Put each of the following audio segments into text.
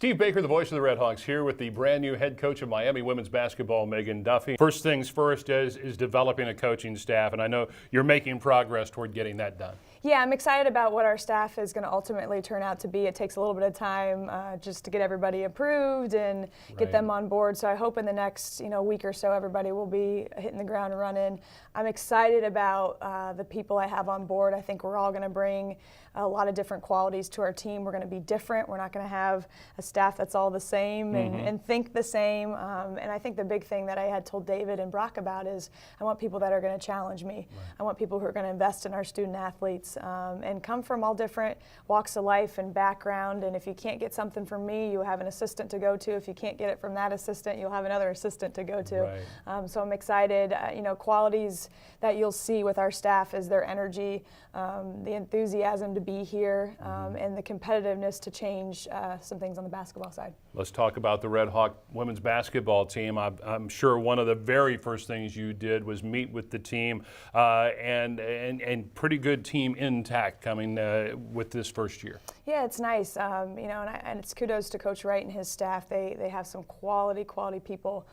Steve Baker, the voice of the Red Hawks, here with the brand new head coach of Miami women's basketball, Megan Duffy. First things first is developing a coaching staff, and I know you're making progress toward getting that done. Yeah, I'm excited about what our staff is going to ultimately turn out to be. It takes a little bit of time just to get everybody approved and get them on board. So I hope in the next week or so everybody will be hitting the ground running. I'm excited about the people I have on board. I think we're all going to bring a lot of different qualities to our team. We're going to be different. We're not going to have a staff that's all the same and think the same. And I think the big thing that I had told David and Brock about is I want people that are going to challenge me. Right. I want people who are going to invest in our student athletes and come from all different walks of life and background. And if you can't get something from me, you have an assistant to go to. If you can't get it from that assistant, you'll have another assistant to go to. Right. So I'm excited. Qualities that you'll see with our staff is their energy, the enthusiasm to be here, and the competitiveness to change some things on the basketball side. Let's talk about the Red Hawk women's basketball team. I'm sure one of the very first things you did was meet with the team, and pretty good team intact coming with this first year. Yeah, it's nice, and it's kudos to Coach Wright and his staff. They have some quality people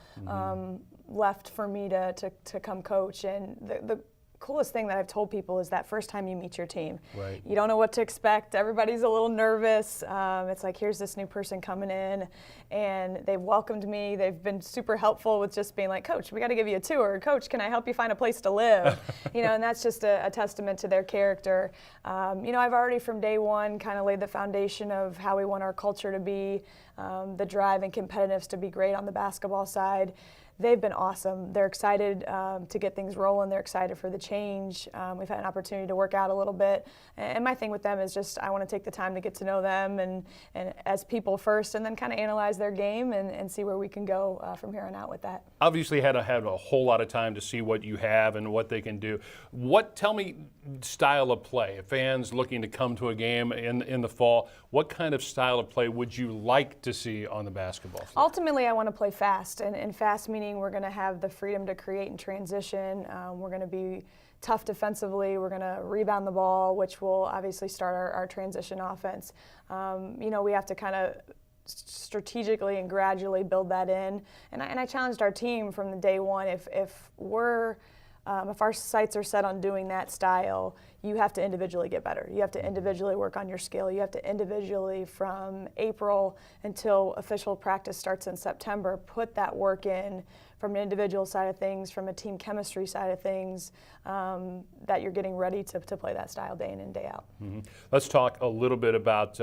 left for me to come coach, and the coolest thing that I've told people is that first time you meet your team. Right. You don't know what to expect. Everybody's a little nervous. It's like, here's this new person coming in, and they've welcomed me. They've been super helpful with just being like, Coach, we got to give you a tour. Coach, can I help you find a place to live? And that's just a testament to their character. I've already from day one kind of laid the foundation of how we want our culture to be, the drive and competitiveness to be great on the basketball side. They've been awesome. They're excited to get things rolling. They're excited for the change. We've had an opportunity to work out a little bit. And my thing with them is just I want to take the time to get to know them and as people first, and then kind of analyze their game and see where we can go from here on out with that. Obviously had a whole lot of time to see what you have and what they can do. Tell me style of play. If fans looking to come to a game in the fall, what kind of style of play would you like to see on the basketball field? Ultimately, I want to play fast, and fast meaning we're going to have the freedom to create and transition. We're going to be tough defensively. We're going to rebound the ball, which will obviously start our transition offense. We have to kind of strategically and gradually build that in. And I challenged our team from the day one, if our sights are set on doing that style, you have to individually get better. You have to individually work on your skill. You have to individually, from April until official practice starts in September, put that work in from an individual side of things, from a team chemistry side of things, that you're getting ready to play that style day in and day out. Let's talk a little bit about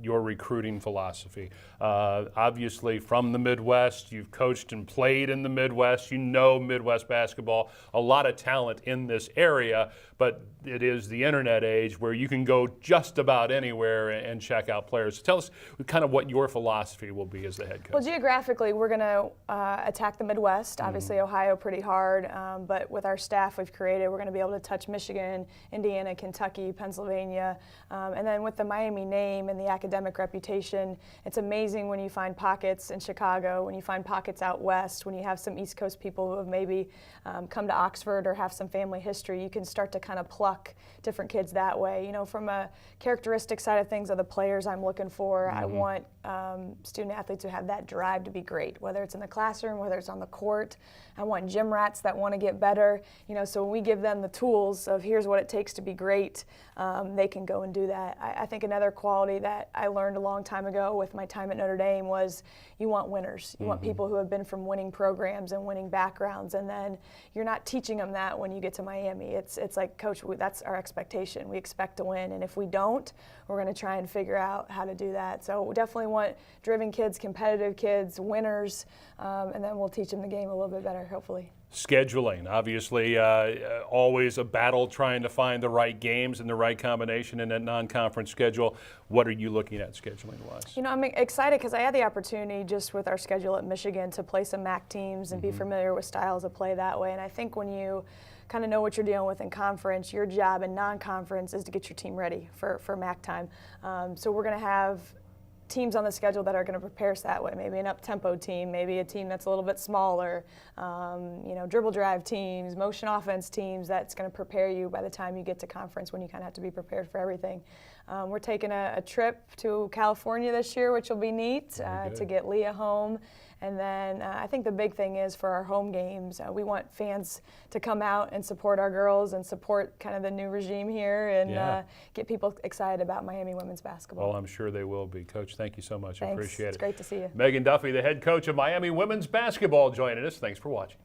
your recruiting philosophy. Obviously from the Midwest, you've coached and played in the Midwest. You know Midwest basketball, a lot of talent in this area, but it is the internet age where you can go just about anywhere and check out players. So tell us kind of what your philosophy will be as the head coach. Well, geographically, we're going to attack the Midwest. Obviously, Ohio pretty hard, but with our staff we've created, we're going to be able to touch Michigan, Indiana, Kentucky, Pennsylvania, and then with the Miami name and the academic reputation, it's amazing when you find pockets in Chicago, when you find pockets out west, when you have some East Coast people who have maybe come to Oxford or have some family history, you can start to kind of pluck different kids that way. From a characteristic side of things of the players I'm looking for, I want student athletes who have that drive to be great, whether it's in the classroom, whether it's on the court. I want gym rats that want to get better. So when we give them the tools of here's what it takes to be great, they can go and do that. I think another quality that I learned a long time ago with my time at Notre Dame was you want winners. You want people who have been from winning programs and winning backgrounds, and then you're not teaching them that when you get to Miami. It's like, Coach, that's our expectation. We expect to win, and if we don't, we're going to try and figure out how to do that. So we definitely want driven kids, competitive kids, winners, and then we'll teach them the game a little bit better, hopefully. Scheduling, obviously always a battle trying to find the right games and the right combination in that non-conference schedule. What are you looking at scheduling-wise? I'm excited because I had the opportunity just with our schedule at Michigan to play some MAC teams and be familiar with styles of play that way. And I think when you kind of know what you're dealing with in conference, your job in non-conference is to get your team ready for MAC time. So we're going to have teams on the schedule that are going to prepare us that way. Maybe an up-tempo team, maybe a team that's a little bit smaller, dribble drive teams, motion offense teams, that's going to prepare you by the time you get to conference when you kind of have to be prepared for everything. We're taking a trip to California this year, which will be neat, to get Leah home. And then I think the big thing is for our home games, we want fans to come out and support our girls and support kind of the new regime here and get people excited about Miami women's basketball. Well, I'm sure they will be. Coach, thank you so much. Thanks. I appreciate it. It's great to see you. Megan Duffy, the head coach of Miami women's basketball, joining us. Thanks for watching.